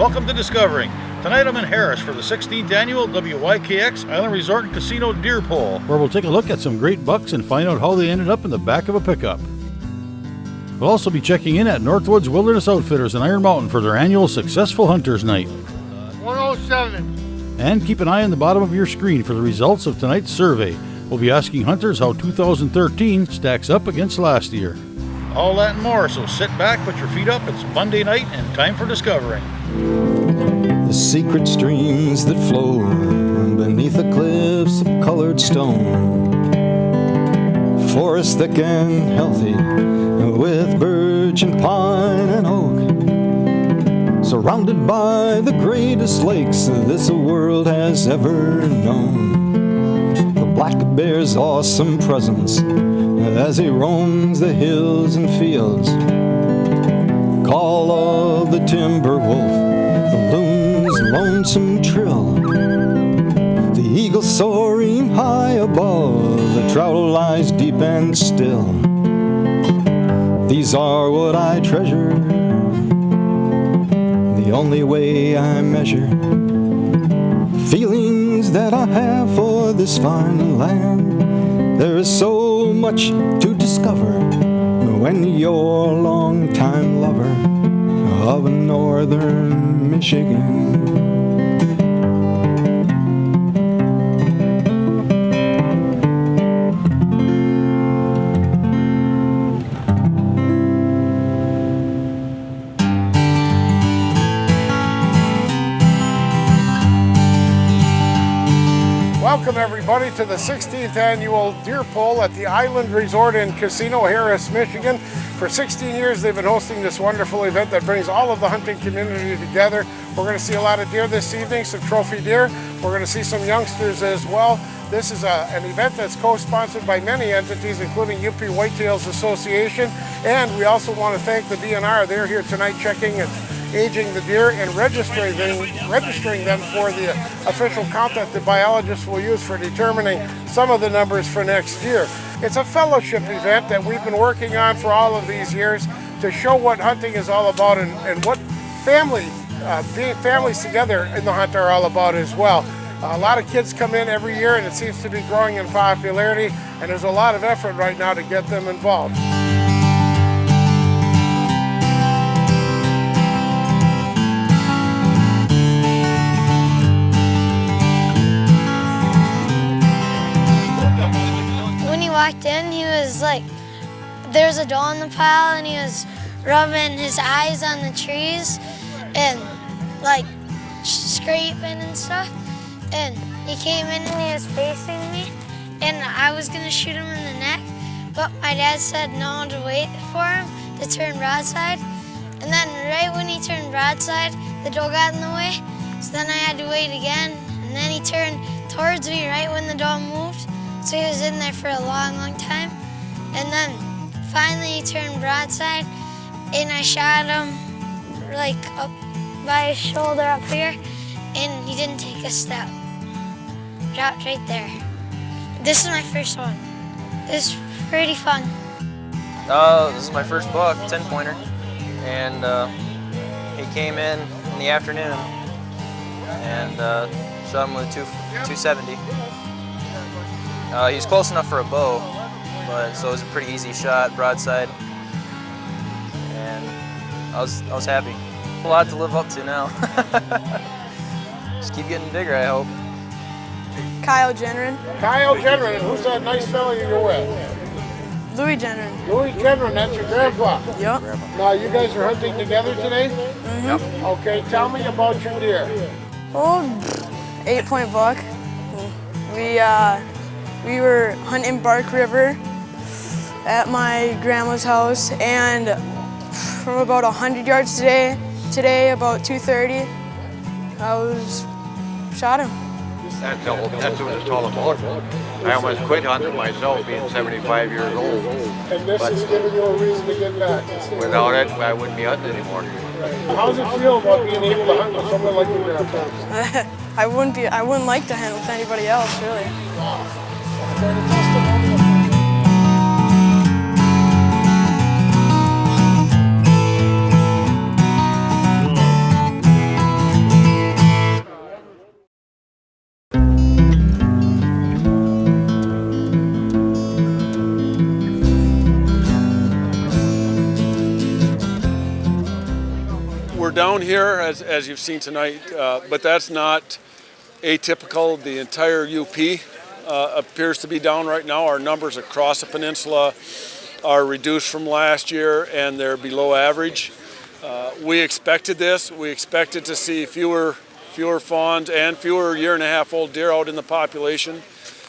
Welcome to Discovering. Tonight I'm in Harris for the 16th annual WYKX Island Resort and Casino Deer Poll, where we'll take a look at some great bucks and find out how they ended up in the back of a pickup. We'll also be checking in at Northwoods Wilderness Outfitters in Iron Mountain for their annual Successful Hunters Night. 107. And keep an eye on the bottom of your screen for the results of tonight's survey. We'll be asking hunters how 2013 stacks up against last year. All that and more, so sit back, put your feet up. It's Monday night and time for Discovering. The secret streams that flow beneath the cliffs of colored stone, forest thick and healthy with birch and pine and oak, surrounded by the greatest lakes this world has ever known. The black bear's awesome presence as he roams the hills and fields, call of the timber wolf, the loon's lonesome trill, the eagle soaring high above, the trout lies deep and still. These are what I treasure, the only way I measure feelings that I have for this fine land. There is so much to discover when you're a long-time lover of northern Michigan. Welcome everybody to the 16th annual Deer Poll at the Island Resort and Casino, Harris, Michigan. For 16 years they've been hosting this wonderful event that brings all of the hunting community together. We're going to see a lot of deer this evening, some trophy deer. We're going to see some youngsters as well. This is an event that's co-sponsored by many entities, including UP Whitetails Association. And we also want to thank the DNR. They're here tonight checking and aging the deer and registering them for the official count that the biologists will use for determining some of the numbers for next year. It's a fellowship event that we've been working on for all of these years to show what hunting is all about and what being families together in the hunt are all about as well. A lot of kids come in every year and it seems to be growing in popularity, and there's a lot of effort right now to get them involved. Walked in, he was like, there's a doe in the pile, and he was rubbing his eyes on the trees and like scraping and stuff. And he came in and he was facing me, and I was gonna shoot him in the neck, but my dad said no, to wait for him to turn broadside. And then right when he turned broadside, the doe got in the way, so then I had to wait again. And then he turned towards me right when the doe moved. So he was in there for a long, long time. And then finally he turned broadside and I shot him like up by his shoulder up here, and he didn't take a step. Dropped right there. This is my first one. It's pretty fun. This is my first buck, 10-pointer. And he came in the afternoon and shot him with 270. He's close enough for a bow, but so it was a pretty easy shot, broadside, and I was happy. A lot to live up to now. Just keep getting bigger, I hope. Kyle Jenren. Kyle Jenren, and who's that nice fella you're with? Louis Jenren. Louis Jenren, that's your grandpa. Yep. Now you guys are hunting together today? Mm-hmm. Yep. Okay, tell me about your deer. Oh, 8-point buck. We were hunting Bark River at my grandma's house, and from about 100 yards today about 230, shot him. That's what it's all about. I almost quit hunting myself, being 75 years old. And this is giving you a reason to get back. Without it, I wouldn't be hunting anymore. How does it feel about being able to hunt with someone like your grandpa? I wouldn't like to hunt with anybody else, really. down here, as you've seen tonight, but that's not atypical. The entire UP appears to be down right now. Our numbers across the peninsula are reduced from last year, and they're below average. We expected this. We expected to see fewer fawns and fewer year-and-a-half-old deer out in the population.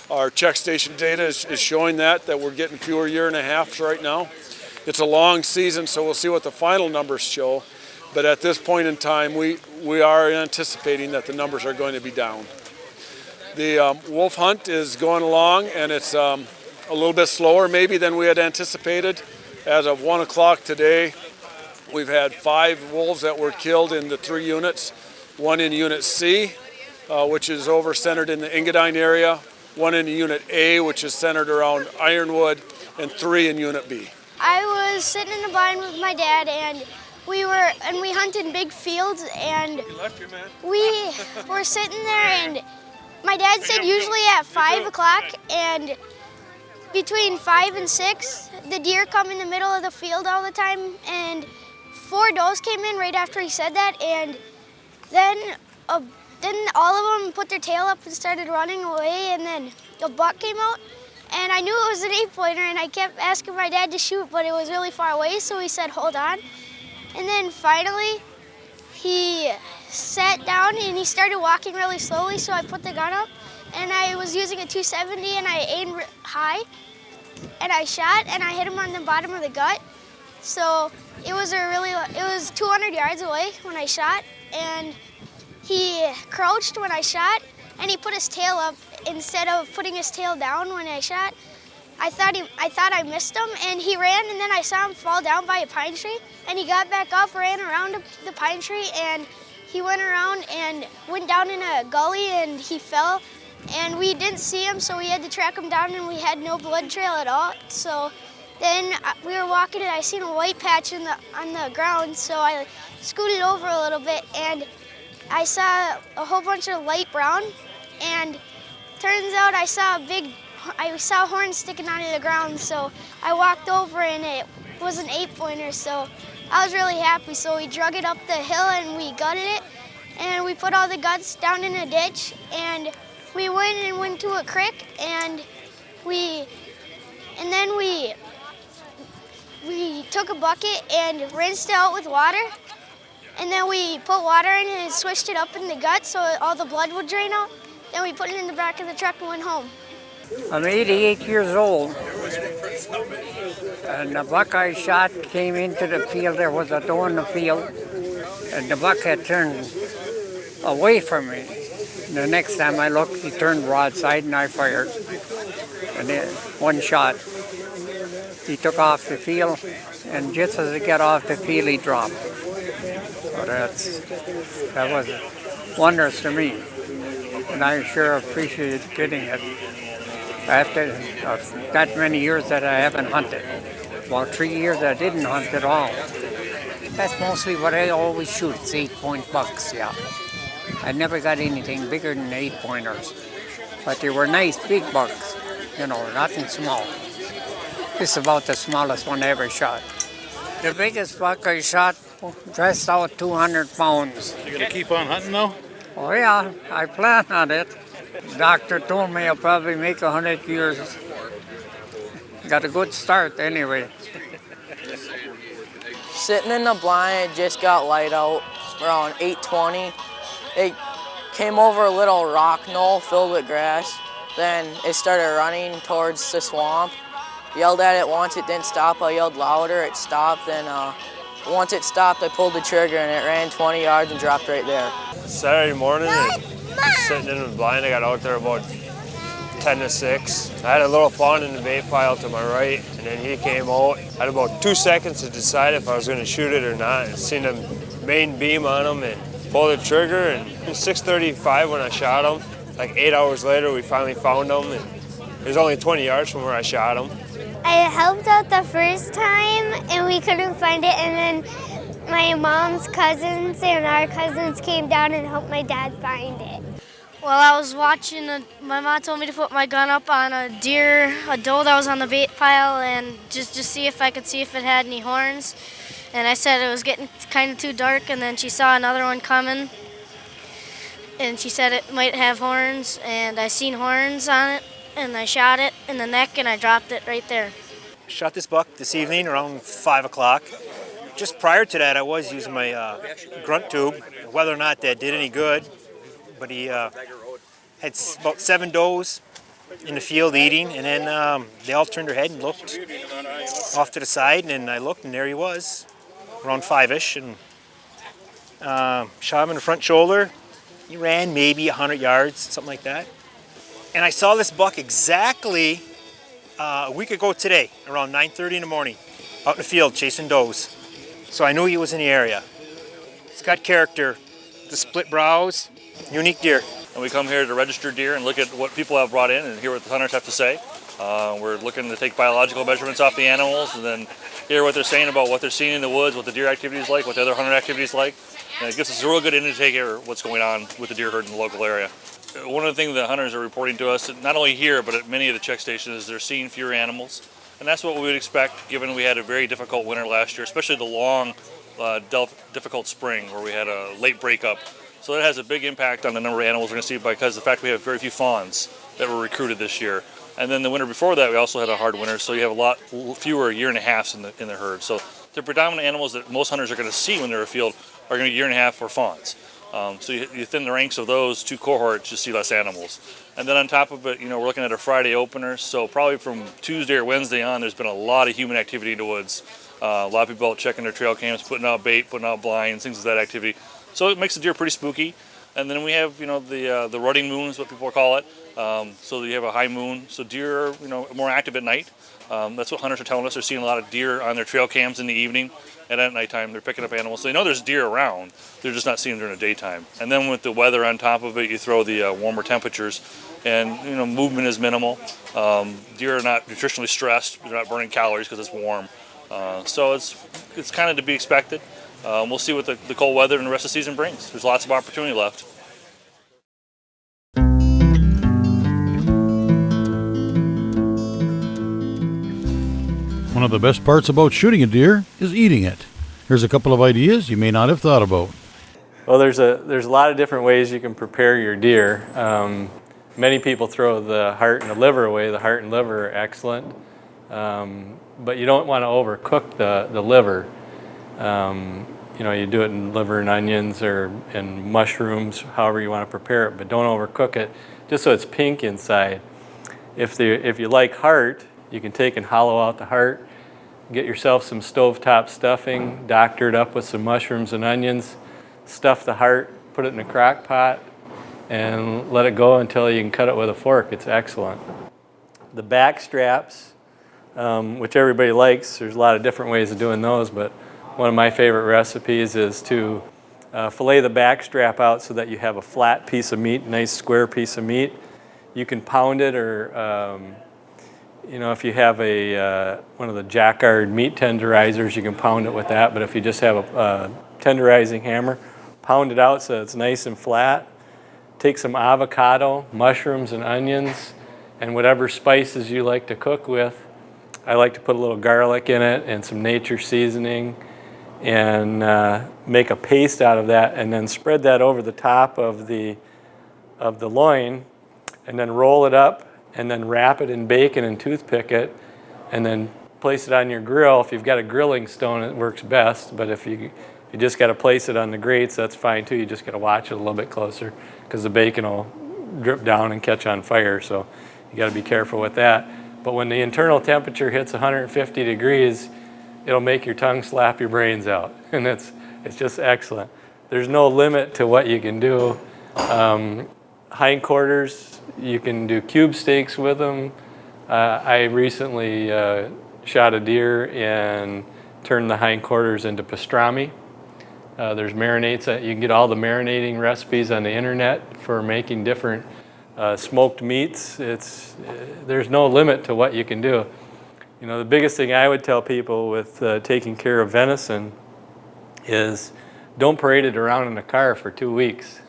Our check station data is showing that we're getting fewer year-and-a-halves right now. It's a long season, so we'll see what the final numbers show. But at this point in time, we are anticipating that the numbers are going to be down. The wolf hunt is going along, and it's a little bit slower maybe than we had anticipated. As of 1 o'clock today, we've had 5 wolves that were killed in the 3 units. 1 in Unit C, which is over-centered in the Engadine area. 1 in Unit A, which is centered around Ironwood, and 3 in Unit B. I was sitting in a blind with my dad, and we hunted big fields, and You left your man. we were sitting there, and my dad said usually at 5 o'clock, and between 5 and 6, the deer come in the middle of the field all the time, and 4 does came in right after he said that, and then all of them put their tail up and started running away, and then a buck came out, and I knew it was an 8-pointer, and I kept asking my dad to shoot, but it was really far away, so he said, hold on. And then finally, he sat down and he started walking really slowly, so I put the gun up, and I was using a 270, and I aimed high, and I shot, and I hit him on the bottom of the gut. So it was 200 yards away when I shot, and he crouched when I shot, and he put his tail up instead of putting his tail down when I shot. I thought I missed him, and he ran, and then I saw him fall down by a pine tree, and he got back up, ran around the pine tree, and he went around and went down in a gully, and he fell, and we didn't see him, so we had to track him down, and we had no blood trail at all. So then we were walking, and I seen a white patch on the ground, so I scooted over a little bit, and I saw a whole bunch of light brown, and turns out I saw horns sticking out of the ground, so I walked over, and it was an 8-pointer, so I was really happy. So we drug it up the hill, and we gutted it, and we put all the guts down in a ditch, and we went to a creek, and then we took a bucket and rinsed it out with water, and then we put water in it and swished it up in the gut so all the blood would drain out. Then we put it in the back of the truck and went home. I'm 88 years old, and the buck I shot came into the field. There was a doe in the field, and the buck had turned away from me. The next time I looked, he turned broadside, and I fired. And then 1 shot. He took off the field, and just as he got off the field, he dropped. So that was wondrous to me, and I sure appreciated getting it. After that many years that I haven't hunted. About 3 years I didn't hunt at all. That's mostly what I always shoot, it's 8-point bucks, yeah. I never got anything bigger than 8-pointers. But they were nice big bucks, nothing small. This is about the smallest one I ever shot. The biggest buck I shot dressed out 200 pounds. You gonna keep on hunting though? Oh yeah, I plan on it. The doctor told me I'll probably make 100 years. Got a good start anyway. Sitting in the blind, it just got light out around 8:20. It came over a little rock knoll filled with grass. Then it started running towards the swamp. Yelled at it once, it didn't stop. I yelled louder, it stopped. Then once it stopped, I pulled the trigger and it ran 20 yards and dropped right there. Saturday morning, sitting in the blind, I got out there about 10 to 6. I had a little fawn in the bait pile to my right, and then he came out. I had about 2 seconds to decide if I was going to shoot it or not, and seen the main beam on him and pulled the trigger, and it was 6:35 when I shot him. Like 8 hours later, we finally found him, and it was only 20 yards from where I shot him. I helped out the first time, and we couldn't find it, and then my mom's cousins and our cousins came down and helped my dad find it. Well, I was watching, my mom told me to put my gun up on a doe that was on the bait pile, and just see if I could see if it had any horns. and I said it was getting kind of too dark, and then she saw another one coming, and she said it might have horns, and I seen horns on it, and I shot it in the neck, and I dropped it right there. Shot this buck this evening around 5 o'clock. Just prior to that, I was using my grunt tube. Whether or not that did any good, but he had about 7 does in the field eating, and then they all turned their head and looked off to the side, and I looked, and there he was, around 5-ish, and shot him in the front shoulder. He ran maybe 100 yards, something like that. And I saw this buck exactly a week ago today, around 9:30 in the morning, out in the field chasing does. So I knew he was in the area. It's got character, the split brows, unique deer. And we come here to register deer and look at what people have brought in and hear what the hunters have to say. We're looking to take biological measurements off the animals and then hear what they're saying about what they're seeing in the woods, what the deer activity is like, what the other hunter activity is like. And it gives us a real good indicator of what's going on with the deer herd in the local area. One of the things the hunters are reporting to us, not only here but at many of the check stations, is they're seeing fewer animals. And that's what we would expect, given we had a very difficult winter last year, especially the long, difficult spring where we had a late breakup. So that has a big impact on the number of animals we're going to see because of the fact we have very few fawns that were recruited this year. And then the winter before that, we also had a hard winter, so you have a lot fewer 1.5 years in the herd. So the predominant animals that most hunters are going to see when they're afield are going to be 1.5 years or fawns. So you thin the ranks of those 2 cohorts, you see less animals. And then on top of it, we're looking at a Friday opener, so probably from Tuesday or Wednesday on, there's been a lot of human activity in the woods. A lot of people out checking their trail cams, putting out bait, putting out blinds, things of that activity. So it makes the deer pretty spooky. And then we have, the rutting moon is what people call it. So you have a high moon, so deer are, more active at night. That's what hunters are telling us. They're seeing a lot of deer on their trail cams in the evening, and at nighttime they're picking up animals. So they know there's deer around. They're just not seeing them during the daytime. And then with the weather on top of it, you throw the warmer temperatures, and movement is minimal. Deer are not nutritionally stressed. They're not burning calories because it's warm. So it's kind of to be expected. We'll see what the cold weather and the rest of the season brings. There's lots of opportunity left. One of the best parts about shooting a deer is eating it. Here's a couple of ideas you may not have thought about. Well, there's a lot of different ways you can prepare your deer. Many people throw the heart and the liver away. The heart and liver are excellent, but you don't want to overcook the liver. You do it in liver and onions or in mushrooms, however you want to prepare it, but don't overcook it, just so it's pink inside. If you like heart, you can take and hollow out the heart, get yourself some stovetop stuffing, doctor it up with some mushrooms and onions, stuff the heart, put it in a crock pot, and let it go until you can cut it with a fork. It's excellent. The back straps, which everybody likes, there's a lot of different ways of doing those, but one of my favorite recipes is to fillet the back strap out so that you have a flat piece of meat, nice square piece of meat. You can pound it, or if you have one of the Jacquard meat tenderizers, you can pound it with that. But if you just have a tenderizing hammer, pound it out so it's nice and flat. Take some avocado, mushrooms, and onions, and whatever spices you like to cook with. I like to put a little garlic in it and some nature seasoning, and make a paste out of that, and then spread that over the top of the loin, and then roll it up, and then wrap it in bacon and toothpick it, and then place it on your grill. If you've got a grilling stone, it works best, but if you just got to place it on the grates, that's fine too. You just got to watch it a little bit closer because the bacon will drip down and catch on fire, so you got to be careful with that. But when the internal temperature hits 150 degrees, it'll make your tongue slap your brains out, and it's just excellent. There's no limit to what you can do. Hindquarters, you can do cube steaks with them. I recently shot a deer and turned the hindquarters into pastrami. There's marinades that you can get all the marinating recipes on the internet for making different smoked meats. There's no limit to what you can do. The biggest thing I would tell people with taking care of venison is don't parade it around in a car for 2 weeks,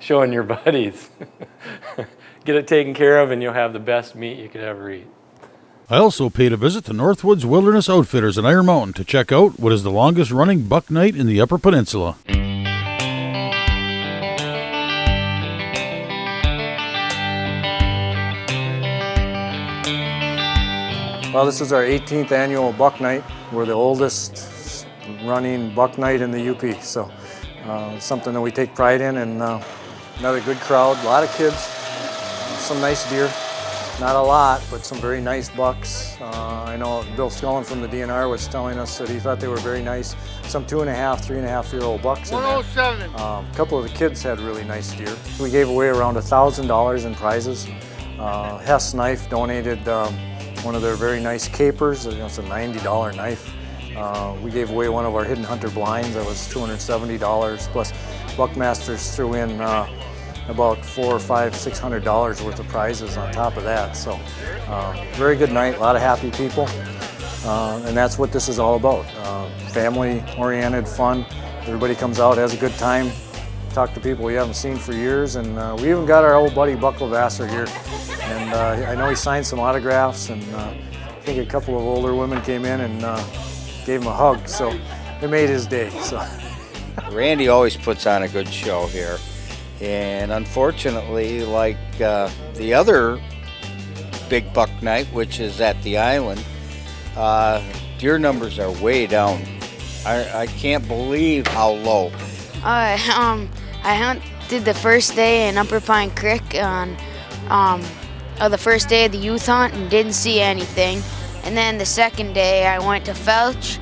showing your buddies. Get it taken care of and you'll have the best meat you could ever eat. I also paid a visit to Northwoods Wilderness Outfitters in Iron Mountain to check out what is the longest running buck night in the Upper Peninsula. Well, this is our 18th annual buck night. We're the oldest running buck night in the UP, so something that we take pride in, and another good crowd, a lot of kids, some nice deer. Not a lot, but some very nice bucks. I know Bill Scullin from the DNR was telling us that he thought they were very nice. Some 2.5, 3.5-year-old bucks in there. 107. A couple of the kids had really nice deer. We gave away around $1,000 in prizes. Hess Knife donated one of their very nice capers. It's a $90 knife. We gave away one of our Hidden Hunter blinds that was $270, plus Buckmasters threw in about $400, $500, $600 worth of prizes on top of that. So very good night, a lot of happy people. And that's what this is all about. Family-oriented fun. Everybody comes out, has a good time, talk to people we haven't seen for years, and we even got our old buddy Buck Lavasser here. And I know he signed some autographs, and I think a couple of older women came in and gave him a hug, so it made his day. So. Randy always puts on a good show here, and unfortunately, like the other big buck night, which is at the island, deer numbers are way down. I can't believe how low. I hunted the first day in Upper Pine Creek on the first day of the youth hunt and didn't see anything. And then the second day I went to Felch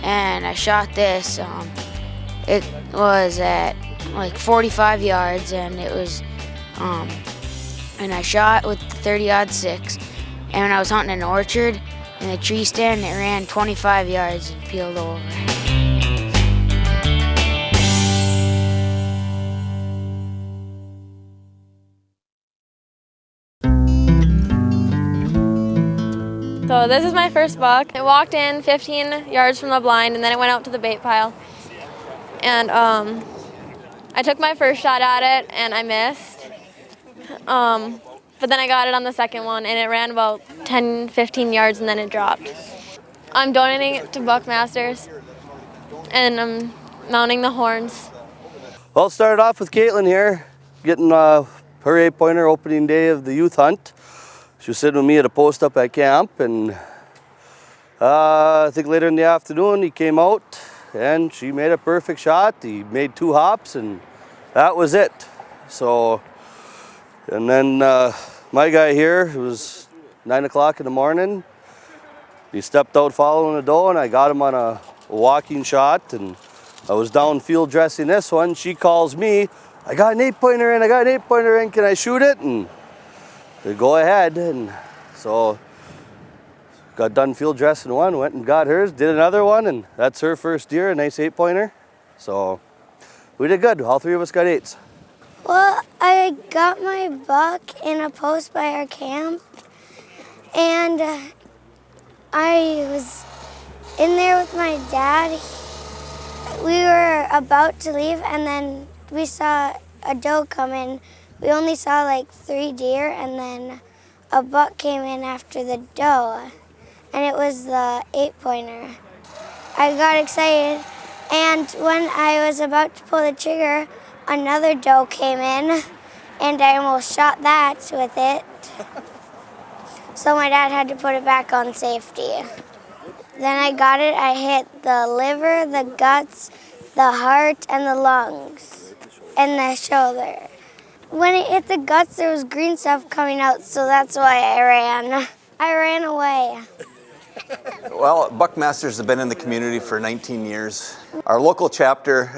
and I shot this. It was at like 45 yards, and it was, and I shot with the 30-06. And when I was hunting an orchard in the tree stand, it ran 25 yards and peeled over. So this is my first buck. I walked in 15 yards from the blind, and then I went out to the bait pile. And I took my first shot at it, and I missed. But then I got it on the second one, and it ran about 10, 15 yards, and then it dropped. I'm donating it to Buckmasters, and I'm mounting the horns. Well, it started off with Caitlin here, getting her 8-pointer opening day of the youth hunt. She was sitting with me at a post up at camp, and I think later in the afternoon he came out and she made a perfect shot. He made 2 hops and that was it. So, and then my guy here, it was 9 o'clock in the morning. He stepped out following the doe, and I got him on a walking shot, and I was down field dressing this one. She calls me, I got an 8-pointer in, I got an 8-pointer in, can I shoot it? And they go ahead, and so got done field dressing one, went and got hers, did another one, and that's her first deer, a nice 8-pointer. So we did good, all 3 of us got 8s. Well, I got my buck in a post by our camp, and I was in there with my dad. We were about to leave, and then we saw a doe come in. We only saw like 3 deer, and then a buck came in after the doe, and it was the 8-pointer. I got excited, and when I was about to pull the trigger, another doe came in, and I almost shot that with it. So my dad had to put it back on safety. Then I got it, I hit the liver, the guts, the heart, and the lungs, and the shoulder. When it hit the guts, there was green stuff coming out, so that's why I ran. I ran away. Well, Buckmasters have been in the community for 19 years. Our local chapter,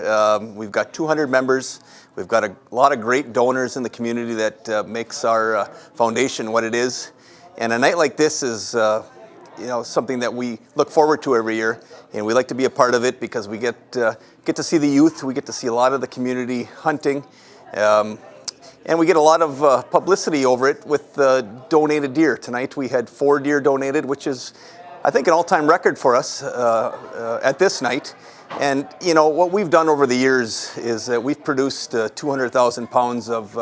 we've got 200 members. We've got a lot of great donors in the community that makes our foundation what it is. And a night like this is something that we look forward to every year, and we like to be a part of it because we get to see the youth, we get to see a lot of the community hunting. And we get a lot of publicity over it with donated deer. Tonight we had 4 deer donated, which is, I think, an all-time record for us at this night. And what we've done over the years is that we've produced 200,000 pounds of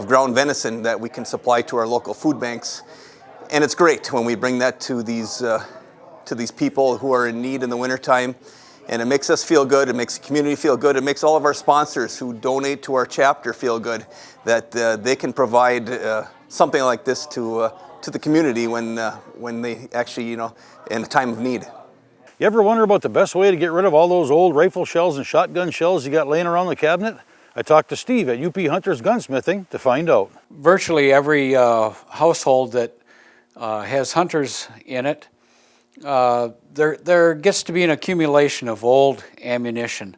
ground venison that we can supply to our local food banks. And it's great when we bring that to these people who are in need in the wintertime. And it makes us feel good, it makes the community feel good, it makes all of our sponsors who donate to our chapter feel good that they can provide something like this to the community when they actually, in a time of need. You ever wonder about the best way to get rid of all those old rifle shells and shotgun shells you got laying around the cabinet? I talked to Steve at UP Hunters Gunsmithing to find out. Virtually every household that has hunters in it, there gets to be an accumulation of old ammunition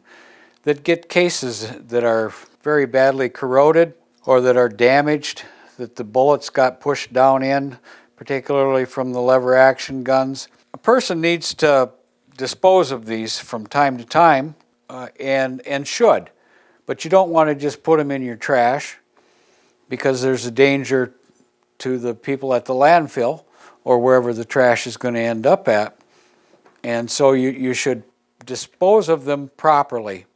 that get cases that are very badly corroded or that are damaged, that the bullets got pushed down in, particularly from the lever action guns. A person needs to dispose of these from time to time and should, but you don't want to just put them in your trash because there's a danger to the people at the landfill or wherever the trash is going to end up at. And so you should dispose of them properly.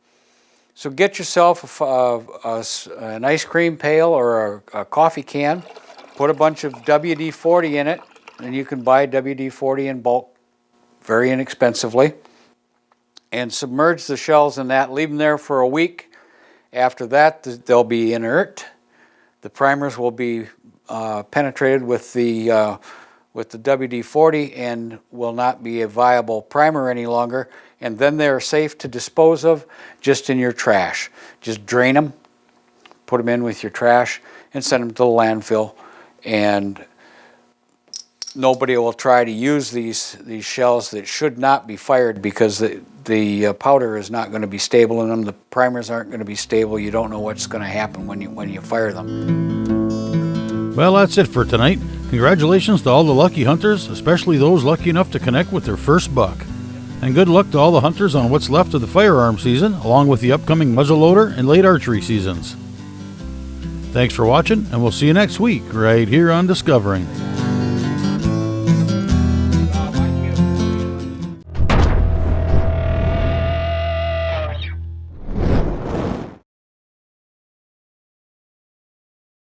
So get yourself an ice cream pail or a coffee can, put a bunch of WD-40 in it, and you can buy WD-40 in bulk very inexpensively, and submerge the shells in that, leave them there for a week. After that, they'll be inert. The primers will be penetrated with the WD-40 and will not be a viable primer any longer, and then they're safe to dispose of just in your trash. Just drain them, put them in with your trash, and send them to the landfill, and nobody will try to use these shells that should not be fired because the powder is not going to be stable in them, the primers aren't going to be stable, you don't know what's going to happen when you fire them. Well, that's it for tonight. Congratulations to all the lucky hunters, especially those lucky enough to connect with their first buck. And good luck to all the hunters on what's left of the firearm season, along with the upcoming muzzleloader and late archery seasons. Thanks for watching, and we'll see you next week, right here on Discovering.